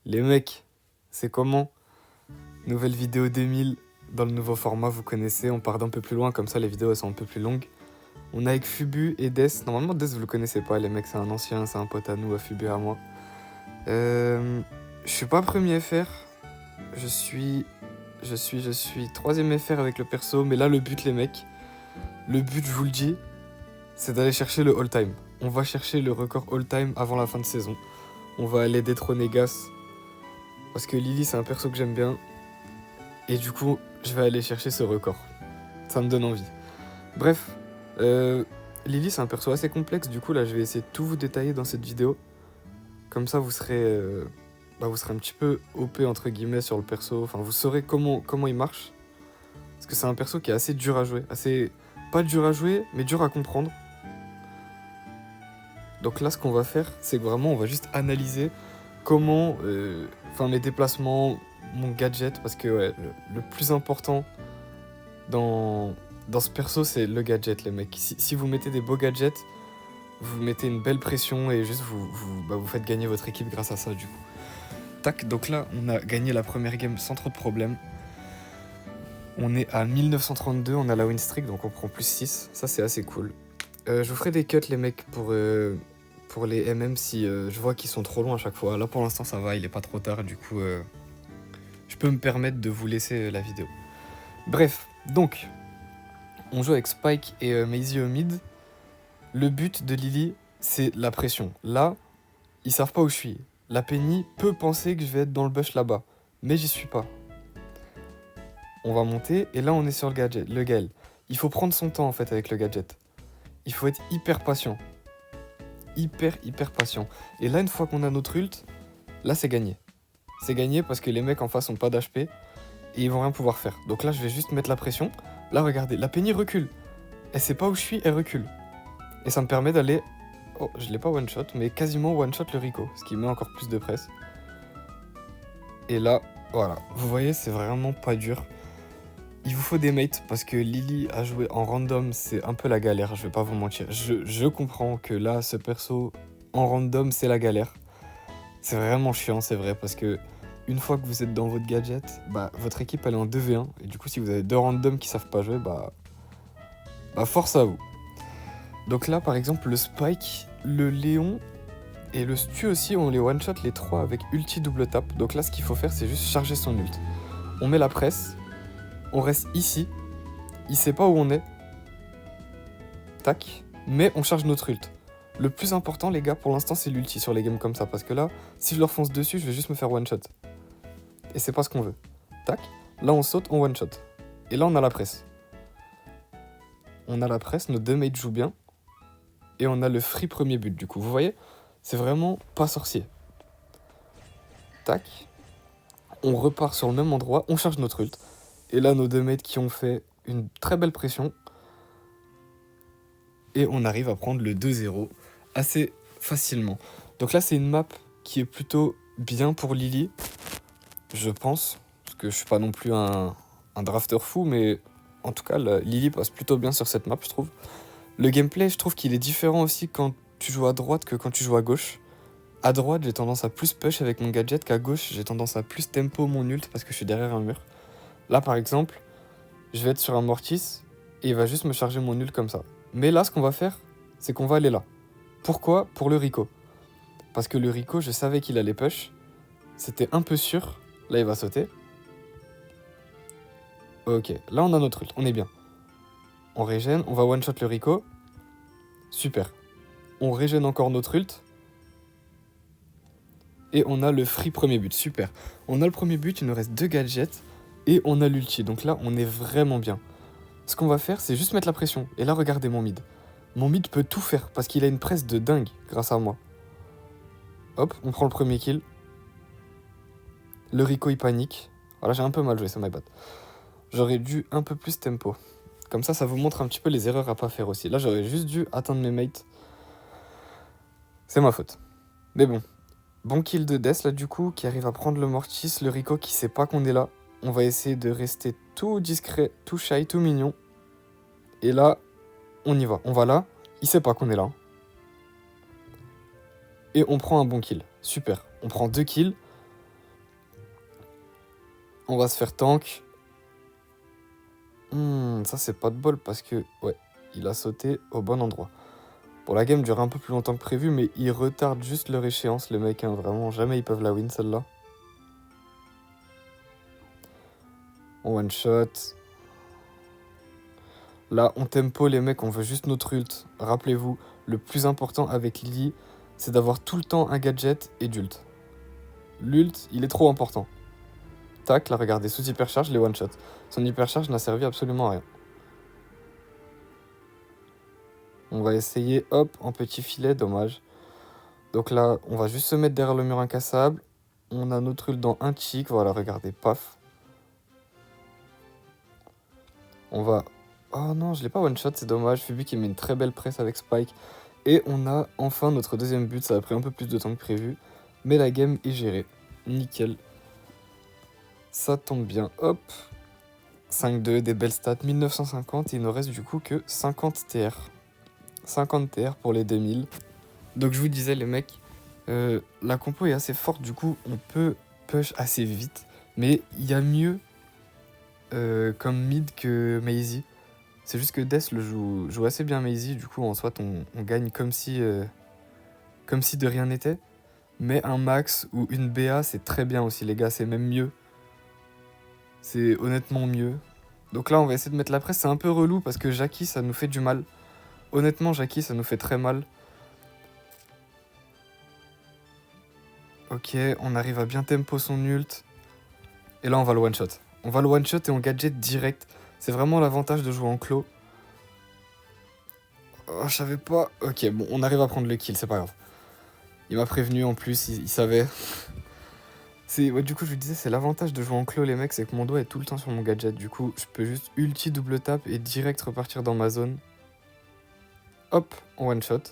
Les mecs, c'est comment? Nouvelle vidéo 2000 dans le nouveau format, vous connaissez, on part d'un peu plus loin, comme ça les vidéos elles sont un peu plus longues. On est avec Fubu et Death. Normalement Death vous le connaissez pas les mecs, c'est un ancien, c'est un pote à nous, à Fubu et à moi. Je suis pas premier FR, je suis troisième FR avec le perso, mais là le but les mecs, le but je vous le dis, c'est d'aller chercher le all-time. On va chercher le record all-time avant la fin de saison. On va aller détrôner Gas, parce que Lily c'est un perso que j'aime bien, et du coup je vais aller chercher ce record. Ça me donne envie. Bref, Lily c'est un perso assez complexe, du coup là je vais essayer de tout vous détailler dans cette vidéo. Comme ça vous serez un petit peu OP entre guillemets sur le perso, enfin vous saurez comment il marche. Parce que c'est un perso qui est assez dur à jouer, pas dur à jouer, mais dur à comprendre. Donc là ce qu'on va faire, c'est que vraiment on va juste analyser comment, mes déplacements, mon gadget, parce que ouais, le plus important dans ce perso c'est le gadget les mecs. Si vous mettez des beaux gadgets, vous mettez une belle pression et juste vous faites gagner votre équipe grâce à ça du coup. Tac, donc là on a gagné la première game sans trop de problèmes. On est à 1932, on a la win streak donc on prend plus 6, ça c'est assez cool. Je vous ferai des cuts les mecs pour les MM si je vois qu'ils sont trop longs à chaque fois. Là pour l'instant ça va, il est pas trop tard du coup je peux me permettre de vous laisser la vidéo. Bref, donc on joue avec Spike et Maisie au mid. Le but de Lily c'est la pression. Là, ils savent pas où je suis. La Penny peut penser que je vais être dans le bush là-bas, mais j'y suis pas. On va monter et là on est sur le gadget, le Gale. Il faut prendre son temps en fait avec le gadget. Il faut être hyper patient. Hyper patient. Et là une fois qu'on a notre ult, là c'est gagné. C'est gagné parce que les mecs en face ont pas d'HP et ils vont rien pouvoir faire. Donc là je vais juste mettre la pression. Là regardez, la Penny recule. Elle sait pas où je suis, elle recule. Et ça me permet d'aller... Oh, je l'ai pas one shot, mais quasiment one shot le Rico, ce qui met encore plus de presse. Et là, voilà. Vous voyez, c'est vraiment pas dur. Il vous faut des mates parce que Lily a joué en random, c'est un peu la galère, je vais pas vous mentir. Je comprends que là, ce perso en random, c'est la galère. C'est vraiment chiant, c'est vrai, parce que une fois que vous êtes dans votre gadget, votre équipe elle est en 2v1. Et du coup, si vous avez deux randoms qui savent pas jouer, force à vous. Donc là, par exemple, le Spike, le Léon et le Stu aussi, on les one-shot les trois avec ulti double tap. Donc là, ce qu'il faut faire, c'est juste charger son ult. On met la presse. On reste ici, il sait pas où on est, tac, mais on charge notre ult. Le plus important les gars pour l'instant c'est l'ulti sur les games comme ça, parce que là, si je leur fonce dessus, je vais juste me faire one shot. Et c'est pas ce qu'on veut. Tac, là on saute, on one shot. Et là on a la presse. On a la presse, nos deux mates jouent bien, et on a le free premier but du coup. Vous voyez, c'est vraiment pas sorcier. Tac, on repart sur le même endroit, on charge notre ult. Et là, nos deux mates qui ont fait une très belle pression. Et on arrive à prendre le 2-0 assez facilement. Donc là, c'est une map qui est plutôt bien pour Lily, je pense. Parce que je suis pas non plus un drafter fou, mais en tout cas, Lily passe plutôt bien sur cette map, je trouve. Le gameplay, je trouve qu'il est différent aussi quand tu joues à droite que quand tu joues à gauche. À droite, j'ai tendance à plus push avec mon gadget qu'à gauche, j'ai tendance à plus tempo mon ult parce que je suis derrière un mur. Là, par exemple, je vais être sur un Mortis et il va juste me charger mon ult comme ça. Mais là, ce qu'on va faire, c'est qu'on va aller là. Pourquoi? Pour le Rico. Parce que le Rico, je savais qu'il allait push. C'était un peu sûr. Là, il va sauter. Ok, là, on a notre ult. On est bien. On régène, on va one-shot le Rico. Super. On régène encore notre ult. Et on a le free premier but. Super. On a le premier but, il nous reste 2 gadgets. Et on a l'ulti. Donc là, on est vraiment bien. Ce qu'on va faire, c'est juste mettre la pression. Et là, regardez mon mid. Mon mid peut tout faire parce qu'il a une presse de dingue grâce à moi. Hop, on prend le premier kill. Le Rico, il panique. Voilà, j'ai un peu mal joué, c'est my bad. J'aurais dû un peu plus tempo. Comme ça vous montre un petit peu les erreurs à pas faire aussi. Là, j'aurais juste dû atteindre mes mates. C'est ma faute. Mais bon kill de Death, là, du coup, qui arrive à prendre le Mortis. Le Rico qui sait pas qu'on est là. On va essayer de rester tout discret, tout shy, tout mignon. Et là, on y va. On va là. Il sait pas qu'on est là. Et on prend un bon kill. Super. On prend 2 kills. On va se faire tank. Ça, c'est pas de bol parce que, ouais, il a sauté au bon endroit. Bon, la game dure un peu plus longtemps que prévu, mais ils retardent juste leur échéance, les mecs. Hein, vraiment, jamais ils peuvent la win, celle-là. On one-shot. Là, on tempo, les mecs, on veut juste notre ult. Rappelez-vous, le plus important avec Lily, c'est d'avoir tout le temps un gadget et d'ult. L'ult, il est trop important. Tac, là, regardez, sous hypercharge, les one-shot. Son hypercharge n'a servi absolument à rien. On va essayer, hop, en petit filet, dommage. Donc là, on va juste se mettre derrière le mur incassable. On a notre ult dans un tick, voilà, regardez, paf. On va... Oh non, je l'ai pas one-shot, c'est dommage. Fubu qui met une très belle presse avec Spike. Et on a enfin notre deuxième but, ça a pris un peu plus de temps que prévu. Mais la game est gérée. Nickel. Ça tombe bien, hop. 5-2, des belles stats, 1950. Et il ne reste du coup que 50 TR. 50 TR pour les 2000. Donc je vous disais les mecs, la compo est assez forte, du coup on peut push assez vite. Mais il y a mieux comme mid que Maisie. C'est juste que Death le joue assez bien Maisie, du coup en soit on gagne comme si de rien n'était. Mais un max ou une BA c'est très bien aussi les gars, c'est même mieux. C'est honnêtement mieux. Donc là on va essayer de mettre la presse, c'est un peu relou parce que Jackie ça nous fait du mal. Honnêtement Jackie ça nous fait très mal. Ok, on arrive à bien tempo son ult. Et là, on va le one-shot. On va le one-shot et on gadget direct. C'est vraiment l'avantage de jouer en clos. Oh, je savais pas. Ok, bon, on arrive à prendre le kill, c'est pas grave. Il m'a prévenu en plus, il savait. Ouais, du coup, je vous disais, c'est l'avantage de jouer en clos, les mecs, c'est que mon doigt est tout le temps sur mon gadget. Du coup, je peux juste ulti double tap et direct repartir dans ma zone. Hop, on one-shot.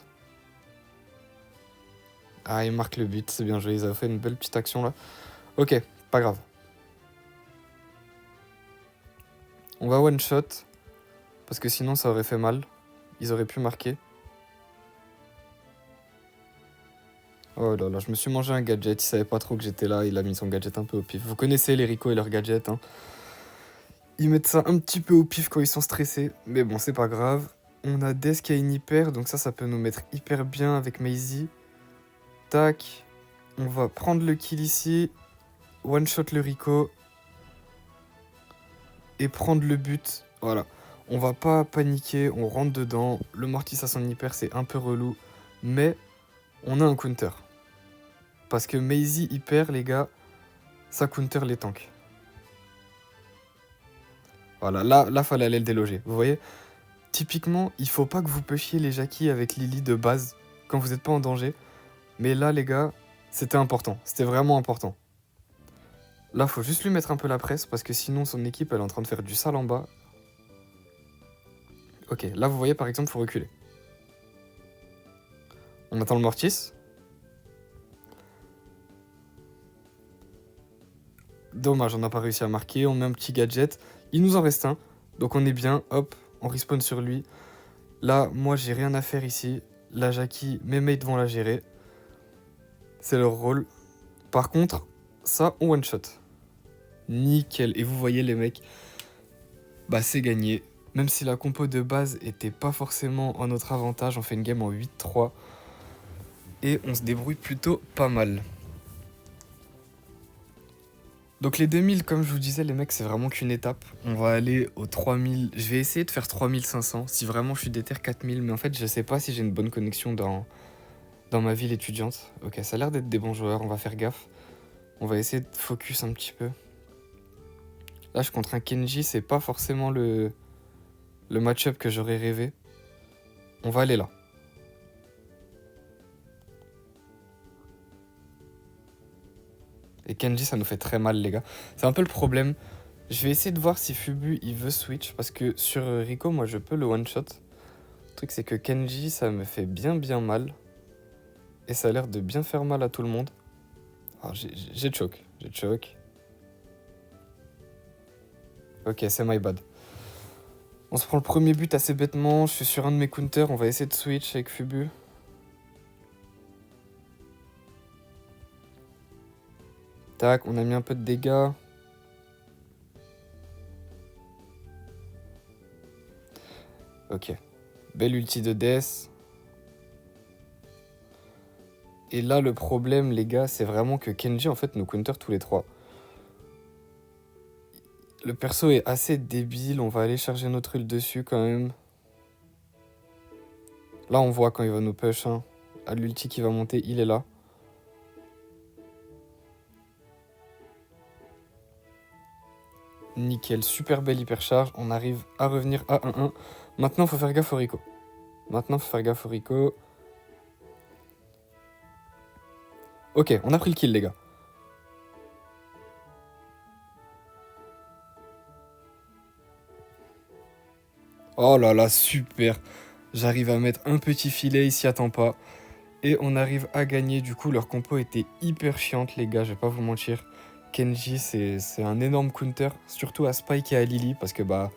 Ah, il marque le but, c'est bien joué. Ils avaient fait une belle petite action là. Ok, pas grave. On va one-shot. Parce que sinon, ça aurait fait mal. Ils auraient pu marquer. Oh là là, je me suis mangé un gadget, il savait pas trop que j'étais là, il a mis son gadget un peu au pif. Vous connaissez les Rico et leurs gadgets, hein. Ils mettent ça un petit peu au pif quand ils sont stressés, mais bon, c'est pas grave. On a Death qui a une hyper, donc ça peut nous mettre hyper bien avec Maisie. Tac, on va prendre le kill ici, one-shot le Rico, et prendre le but, voilà. On va pas paniquer, on rentre dedans, le Mortis à son hyper, c'est un peu relou, mais on a un counter. Parce que Maisie hyper, les gars, ça counter les tanks. Voilà, là, fallait aller le déloger. Vous voyez, typiquement, il faut pas que vous pushiez les Jackie avec Lily de base quand vous n'êtes pas en danger. Mais là, les gars, c'était important. C'était vraiment important. Là, faut juste lui mettre un peu la presse parce que sinon, son équipe, elle est en train de faire du sale en bas. Ok, là, vous voyez, par exemple, faut reculer. On attend le Mortis. Dommage, on n'a pas réussi à marquer. On met un petit gadget. Il nous en reste un. Donc on est bien. Hop, on respawn sur lui. Là, moi, j'ai rien à faire ici. La Jackie, mes mates vont la gérer. C'est leur rôle. Par contre, ça, on one-shot. Nickel. Et vous voyez, les mecs, bah c'est gagné. Même si la compo de base était pas forcément en notre avantage, on fait une game en 8-3. Et on se débrouille plutôt pas mal. Donc les 2000, comme je vous disais, les mecs, c'est vraiment qu'une étape. On va aller aux 3000. Je vais essayer de faire 3500. Si vraiment je suis déter 4000. Mais en fait, je sais pas si j'ai une bonne connexion dans ma ville étudiante. Ok, ça a l'air d'être des bons joueurs. On va faire gaffe. On va essayer de focus un petit peu. Là, je suis contre un Kenji. C'est pas forcément le match-up que j'aurais rêvé. On va aller là. Et Kenji, ça nous fait très mal, les gars. C'est un peu le problème. Je vais essayer de voir si Fubu, il veut switch. Parce que sur Rico, moi, je peux le one-shot. Le truc, c'est que Kenji, ça me fait bien mal. Et ça a l'air de bien faire mal à tout le monde. Alors, j'ai choke. J'ai choke. Ok, c'est my bad. On se prend le premier but assez bêtement. Je suis sur un de mes counters. On va essayer de switch avec Fubu. Tac, on a mis un peu de dégâts. Ok. Belle ulti de Death. Et là, le problème, les gars, c'est vraiment que Kenji, en fait, nous counter tous les trois. Le perso est assez débile. On va aller charger notre ult dessus, quand même. Là, on voit quand il va nous push. Hein. À l'ulti qui va monter, il est là. Nickel, super belle hypercharge. On arrive à revenir à 1-1. Maintenant, faut faire gaffe au Rico. Ok, on a pris le kill, les gars. Oh là là, super. J'arrive à mettre un petit filet, il s'y attend pas. Et on arrive à gagner. Du coup, leur compo était hyper chiante, les gars, je vais pas vous mentir. Kenji, c'est un énorme counter, surtout à Spike et à Lily, parce que bah,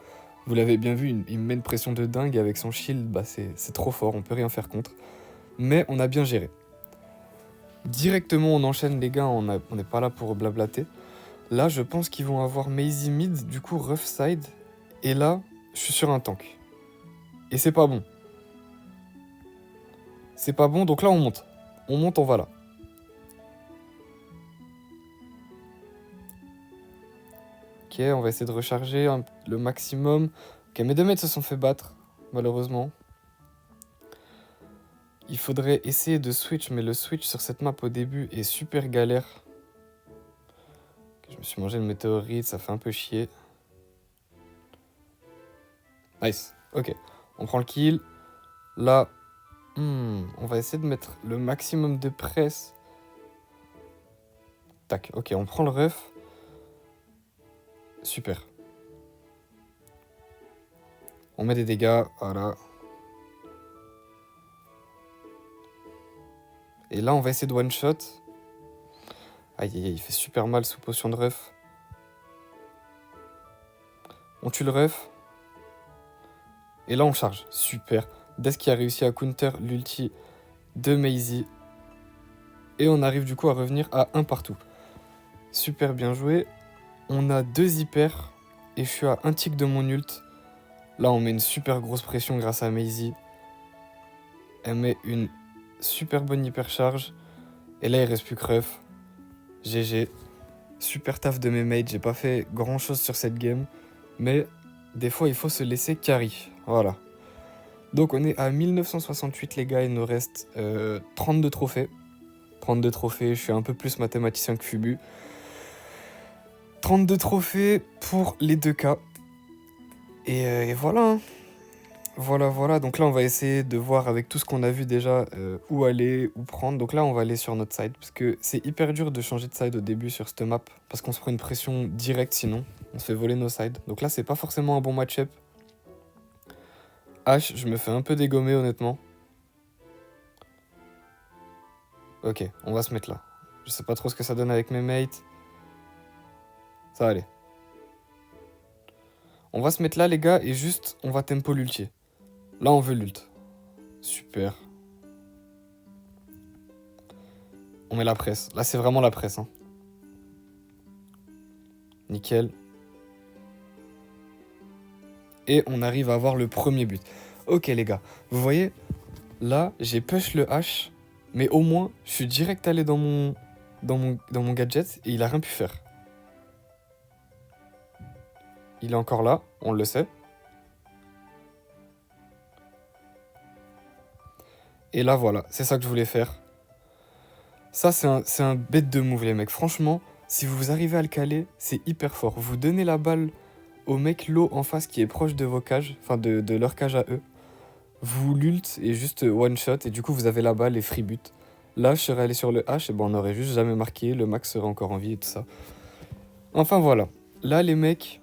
vous l'avez bien vu, il me met une pression de dingue, et avec son shield, bah, c'est trop fort, on peut rien faire contre. Mais on a bien géré. Directement, on enchaîne, les gars, on n'est pas là pour blablater. Là, je pense qu'ils vont avoir Maisie mid, du coup, rough side. Et là, je suis sur un tank. Et c'est pas bon. C'est pas bon, donc là, on monte. On monte, on va là. Ok, on va essayer de recharger le maximum. Ok, mes 2 mates se sont fait battre, malheureusement. Il faudrait essayer de switch, mais le switch sur cette map au début est super galère. Je me suis mangé le météorite, ça fait un peu chier. Nice, ok. On prend le kill. Là, on va essayer de mettre le maximum de presse. Tac, ok, on prend le ref. Super. On met des dégâts, voilà. Et là, on va essayer de one-shot. Aïe, aïe, aïe, il fait super mal sous potion de ref. On tue le ref. Et là, on charge. Super. Death qui a réussi à counter l'ulti de Maisie. Et on arrive du coup à revenir à 1 partout. Super bien joué. On a 2 hyper. Et je suis à 1 tick de mon ult. Là, on met une super grosse pression grâce à Maisie. Elle met une super bonne hypercharge. Et là, il reste plus que ref. GG. Super taf de mes mates. J'ai pas fait grand chose sur cette game. Mais des fois, il faut se laisser carry. Voilà. Donc, on est à 1968, les gars. Il nous reste 32 trophées. 32 trophées. Je suis un peu plus mathématicien que Fubu. 32 trophées pour les 2 cas. Et voilà. Hein. Voilà. Donc là, on va essayer de voir avec tout ce qu'on a vu déjà où aller, où prendre. Donc là, on va aller sur notre side. Parce que c'est hyper dur de changer de side au début sur cette map. Parce qu'on se prend une pression directe sinon. On se fait voler nos sides. Donc là, c'est pas forcément un bon match-up. H, je me fais un peu dégommer honnêtement. Ok, on va se mettre là. Je sais pas trop ce que ça donne avec mes mates. Ça va aller. On va se mettre là, les gars, et juste, on va tempo l'ulti. Là, on veut l'ult. Super. On met la presse. Là, c'est vraiment la presse. Hein. Nickel. Et on arrive à avoir le premier but. Ok, les gars. Vous voyez, là, j'ai push le H. Mais au moins, je suis direct allé dans mon gadget et il a rien pu faire. Il est encore là, on le sait. Et là, voilà, c'est ça que je voulais faire. Ça, c'est un bête de move, les mecs. Franchement, si vous arrivez à le caler, c'est hyper fort. Vous donnez la balle au mec low en face qui est proche de vos cages, enfin de leur cage à eux. Vous l'ult et juste one shot, et du coup, vous avez la balle et free but. Là, je serais allé sur le H, et ben on aurait juste jamais marqué, le max serait encore en vie et tout ça. Enfin, voilà. Là, les mecs,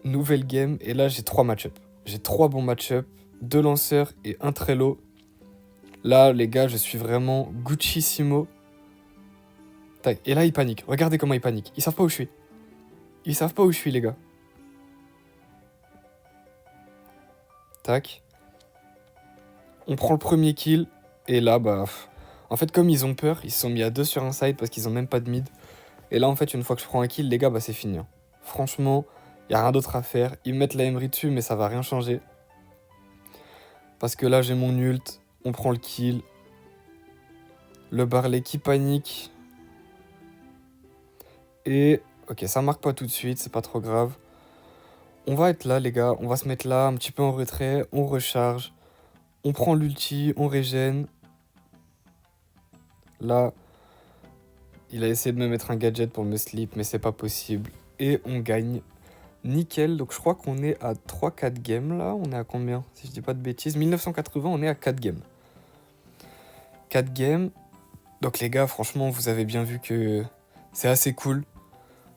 nouvelle game, et là, j'ai 3 match-up. J'ai 3 bons match-up, 2 lanceurs et 1 très low. Là, les gars, je suis vraiment Gucci-simo. Tac. Et là, ils paniquent. Regardez comment ils paniquent. Ils savent pas où je suis. Ils savent pas où je suis, les gars. Tac. On prend le premier kill. Et là, bah... En fait, comme ils ont peur, ils se sont mis à 2 sur un side parce qu'ils ont même pas de mid. Et là, en fait, une fois que je prends un kill, les gars, bah c'est fini. Hein. Franchement, y a rien d'autre à faire. Ils me mettent la Emery dessus, mais ça va rien changer. Parce que là, j'ai mon ult. On prend le kill. Le Barley qui panique. Et... Ok, ça marque pas tout de suite, c'est pas trop grave. On va être là, les gars. On va se mettre là, un petit peu en retrait. On recharge. On prend l'ulti, on régène. Là, il a essayé de me mettre un gadget pour me sleep, mais c'est pas possible. Et on gagne. Nickel. Donc je crois qu'on est à 3-4 games là. On est à combien? Si je dis pas de bêtises. 1980, on est à 4 games. 4 games. Donc les gars, franchement, vous avez bien vu que c'est assez cool.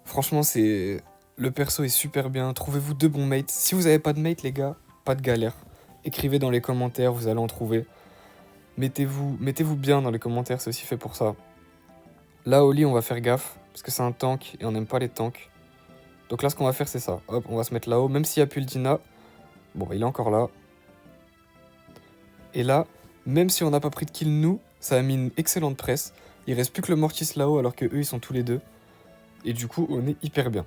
Franchement, c'est... Le perso est super bien. Trouvez-vous 2 bons mates. Si vous avez pas de mate, les gars, pas de galère. Écrivez dans les commentaires, vous allez en trouver. Mettez-vous bien dans les commentaires, c'est aussi fait pour ça. Là, Oli, on va faire gaffe, parce que c'est un tank, et on n'aime pas les tanks. Donc là, ce qu'on va faire, c'est ça. Hop, on va se mettre là-haut, même s'il n'y a plus le Dina. Bon, il est encore là. Et là, même si on n'a pas pris de kill, nous, ça a mis une excellente presse. Il reste plus que le Mortis là-haut, alors que eux, ils sont tous les deux. Et du coup, on est hyper bien.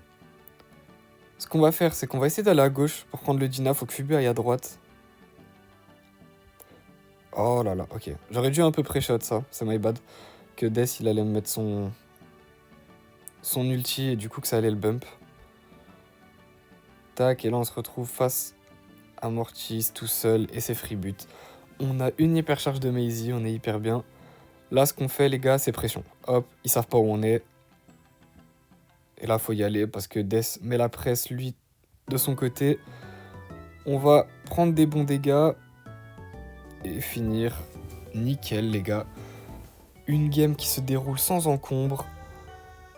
Ce qu'on va faire, c'est qu'on va essayer d'aller à gauche pour prendre le Dina. Faut que Fubu aille à droite. Oh là là, ok. J'aurais dû un peu pré-shot ça, c'est my bad. Que Death, il allait me mettre son ulti et du coup que ça allait le bump. Tac, et là on se retrouve face à Mortis tout seul et c'est free but. On a une hyper charge de Maisie, on est hyper bien. Là, ce qu'on fait, les gars, c'est pression. Hop, ils savent pas où on est. Et là, faut y aller parce que Death met la presse, lui, de son côté. On va prendre des bons dégâts et finir nickel, les gars. Une game qui se déroule sans encombre.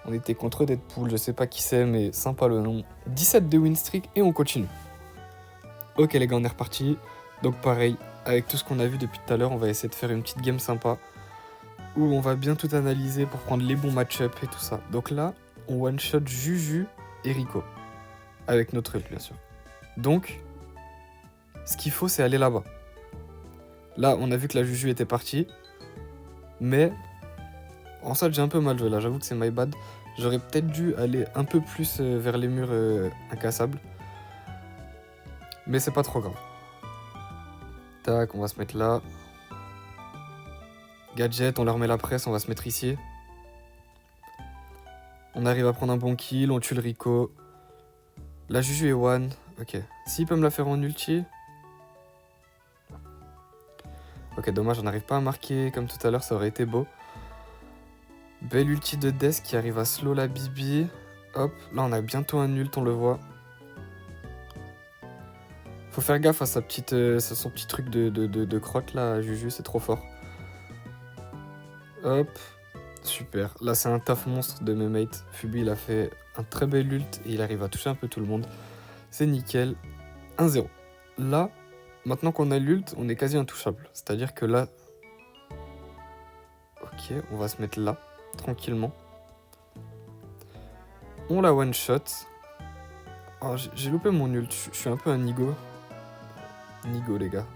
On était contre Deadpool, je sais pas qui c'est, mais sympa le nom. 17 de win streak et on continue. Ok les gars, on est reparti. Donc pareil, avec tout ce qu'on a vu depuis tout à l'heure, on va essayer de faire une petite game sympa. Où on va bien tout analyser pour prendre les bons match-up et tout ça. Donc là, on one-shot Juju et Rico. Avec notre ult, bien sûr. Donc, ce qu'il faut, c'est aller là-bas. Là, on a vu que la Juju était partie. Mais, en fait, j'ai un peu mal joué là. J'avoue que c'est my bad. J'aurais peut-être dû aller un peu plus vers les murs incassables. Mais c'est pas trop grave. Tac, on va se mettre là. Gadget, on leur met la presse, on va se mettre ici. On arrive à prendre un bon kill, on tue le Rico. La Juju est one. Ok. S'il peut me la faire en ulti. Ok, dommage, on n'arrive pas à marquer comme tout à l'heure, ça aurait été beau. Belle ulti de Death qui arrive à slow la Bibi. Hop, là on a bientôt un ult, on le voit. Faut faire gaffe à son petit truc de crotte là, Juju, c'est trop fort. Hop, super. Là c'est un taf monstre de mes mates. Fubi il a fait un très bel ult et il arrive à toucher un peu tout le monde. C'est nickel. 1-0. Là, maintenant qu'on a l'ult, on est quasi intouchable. C'est-à-dire que là... Ok, on va se mettre là, tranquillement. On la one-shot. Oh, j'ai loupé mon ult, je suis un peu un nigo. Nigo, les gars.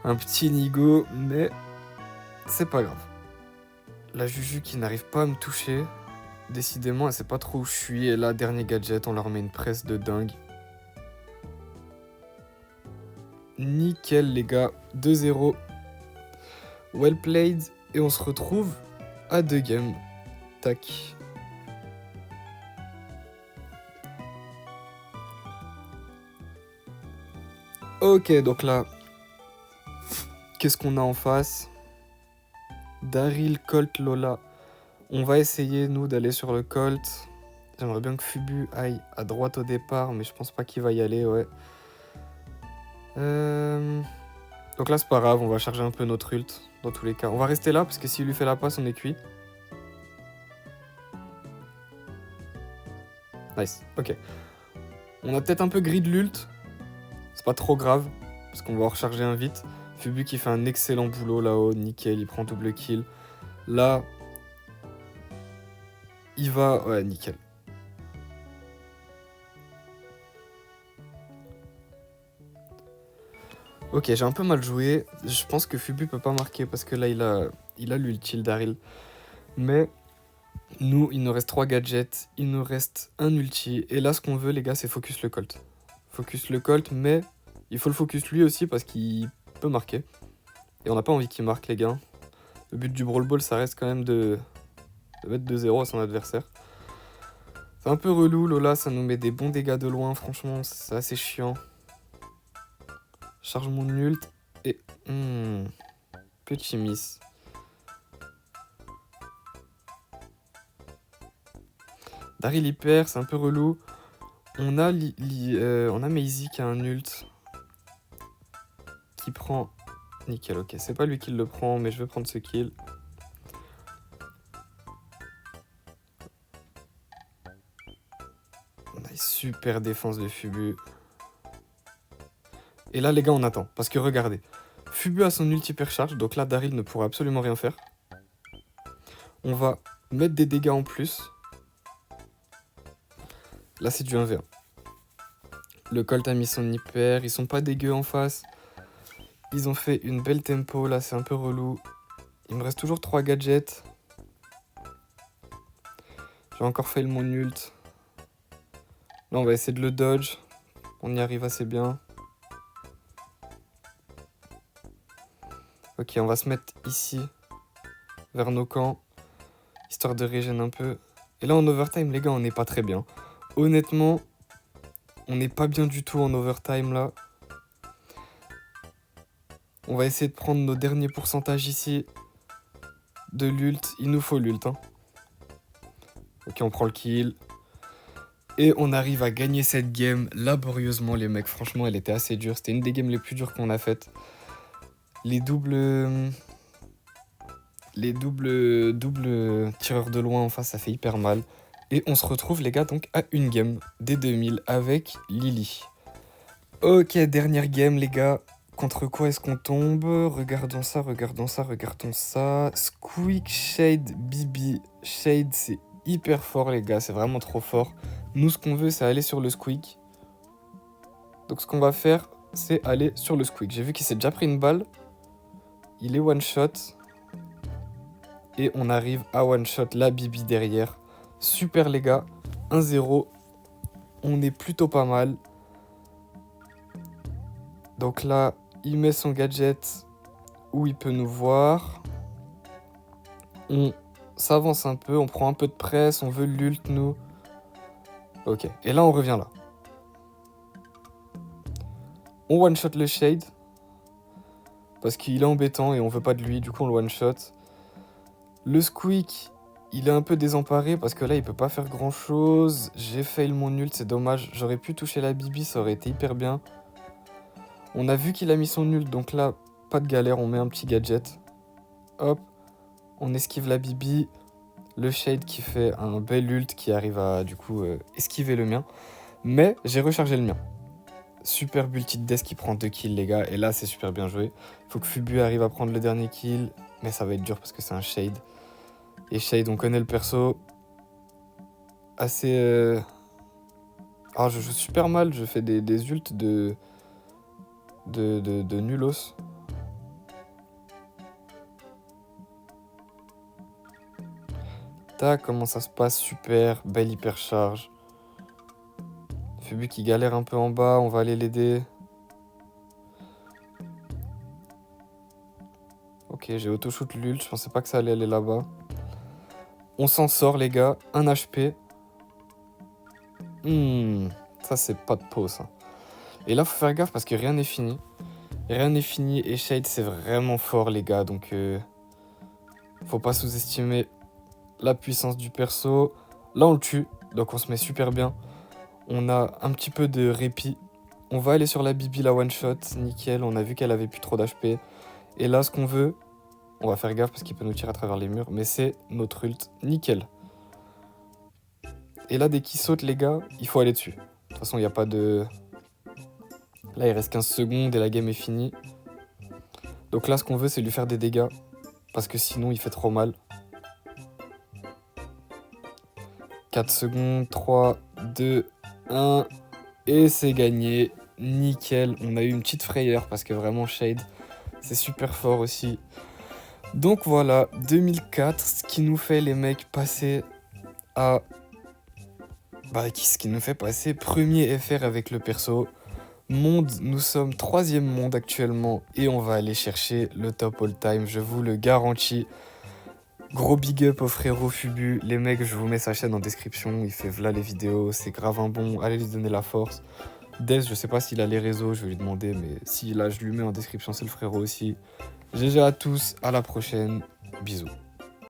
Un petit nigo, mais c'est pas grave. La Juju qui n'arrive pas à me toucher. Décidément, elle sait pas trop où je suis. Et là, dernier gadget, on leur met une presse de dingue. Nickel, les gars. 2-0. Well played. Et on se retrouve à 2 games. Tac. Ok, donc là, qu'est-ce qu'on a en face? Daryl, Colt, Lola. On va essayer, nous, d'aller sur le Colt. J'aimerais bien que Fubu aille à droite au départ, mais je pense pas qu'il va y aller, ouais. Donc là, c'est pas grave, on va charger un peu notre ult, dans tous les cas. On va rester là, parce que s'il lui fait la passe, on est cuit. Nice, ok. On a peut-être un peu gris de l'ult. C'est pas trop grave, parce qu'on va recharger un vite. Fubu qui fait un excellent boulot là-haut, nickel, il prend double kill. Là, il va... Ouais, nickel. Ok, j'ai un peu mal joué. Je pense que Fubu peut pas marquer, parce que là, il a l'ulti, le Daryl. Mais... Nous, il nous reste 3 gadgets, il nous reste un ulti. Et là, ce qu'on veut, les gars, c'est focus le Colt. Focus le Colt, mais Il faut le focus lui aussi parce qu'il peut marquer. Et on n'a pas envie qu'il marque, les gars. Le but du Brawl Ball, ça reste quand même de mettre 2-0 à son adversaire. C'est un peu relou, Lola, ça nous met des bons dégâts de loin, franchement, c'est assez chiant. Charge mon ult et... petit miss. Daryl il perd, c'est un peu relou. On a Maisie qui a un ult. Qui prend... Nickel, ok, c'est pas lui qui le prend, mais je vais prendre ce kill. Super défense de Fubu. Et là, les gars, on attend. Parce que regardez. Fubu a son ulti hypercharge. Donc là, Daryl ne pourra absolument rien faire. On va mettre des dégâts en plus. Là, c'est du 1v1. Le Colt a mis son hyper. Ils sont pas dégueux en face. Ils ont fait une belle tempo. Là, c'est un peu relou. Il me reste toujours 3 gadgets. J'ai encore fait mon ult. Là, on va essayer de le dodge. On y arrive assez bien. Ok, on va se mettre ici, vers nos camps, histoire de régénérer un peu. Et là, en overtime, les gars, on n'est pas très bien. Honnêtement, on n'est pas bien du tout en overtime, là. On va essayer de prendre nos derniers pourcentages ici de l'ult. Il nous faut l'ult, hein. Ok, on prend le kill. Et on arrive à gagner cette game laborieusement, les mecs. Franchement, elle était assez dure. C'était une des games les plus dures qu'on a faites. Les doubles tireurs de loin en face, ça fait hyper mal. Et on se retrouve, les gars, donc à une game des 2000 avec Lily. Ok, dernière game, les gars. Contre quoi est-ce qu'on tombe? Regardons ça, regardons ça, regardons ça. Squeak, Shade, Bibi. Shade, c'est hyper fort, les gars. C'est vraiment trop fort. Nous, ce qu'on veut, c'est aller sur le Squeak. Donc, ce qu'on va faire, c'est aller sur le Squeak. J'ai vu qu'il s'est déjà pris une balle. Il est one-shot. Et on arrive à one-shot la Bibi derrière. Super, les gars. 1-0. On est plutôt pas mal. Donc là, il met son gadget où il peut nous voir. On s'avance un peu, on prend un peu de presse, on veut l'ult, nous. Ok, et là, on revient là. On one-shot le Shade. Parce qu'il est embêtant et on veut pas de lui, du coup, on le one-shot. Le Squeak, il est un peu désemparé parce que là, il peut pas faire grand-chose. J'ai fail mon ult, c'est dommage. J'aurais pu toucher la Bibi, ça aurait été hyper bien. On a vu qu'il a mis son ult, donc là, pas de galère, on met un petit gadget. Hop, on esquive la Bibi. Le Shade qui fait un bel ult qui arrive à, du coup, esquiver le mien. Mais j'ai rechargé le mien. Super ulti de Death qui prend 2 kills, les gars. Et là, c'est super bien joué. Faut que Fubu arrive à prendre le dernier kill. Mais ça va être dur parce que c'est un Shade. Et Shade, on connaît le perso. Assez... Ah, je joue super mal. Je fais des ults de nulos. Tac, comment ça se passe? Super, belle hypercharge. Fubu qui galère un peu en bas, on va aller l'aider. Ok, j'ai auto-shoot l'ult, je pensais pas que ça allait aller là-bas. On s'en sort, les gars, 1 HP. Ça c'est pas de peau, ça. Et là, faut faire gaffe parce que rien n'est fini. Rien n'est fini et Shade, c'est vraiment fort, les gars. Donc, faut pas sous-estimer la puissance du perso. Là, on le tue, donc on se met super bien. On a un petit peu de répit. On va aller sur la Bibi, la one-shot, nickel. On a vu qu'elle avait plus trop d'HP. Et là, ce qu'on veut, on va faire gaffe parce qu'il peut nous tirer à travers les murs, mais c'est notre ult, nickel. Et là, dès qu'il saute, les gars, il faut aller dessus. De toute façon, il n'y a pas de... Là, il reste 15 secondes et la game est finie. Donc là, ce qu'on veut, c'est lui faire des dégâts. Parce que sinon, il fait trop mal. 4 secondes, 3, 2, 1... Et c'est gagné, nickel. On a eu une petite frayeur parce que vraiment Shade, c'est super fort aussi. Donc voilà, 2004, ce qui nous fait les mecs passer à... ce qui nous fait passer premier FR avec le perso. Monde, nous sommes troisième monde actuellement et on va aller chercher le top all time, je vous le garantis. Gros big up au frérot Fubu, les mecs, je vous mets sa chaîne en description, il fait v'là les vidéos, c'est grave un bon, allez lui donner la force. Dez, je sais pas s'il a les réseaux, je vais lui demander, mais si là je lui mets en description, c'est le frérot aussi. GG à tous, à la prochaine, bisous.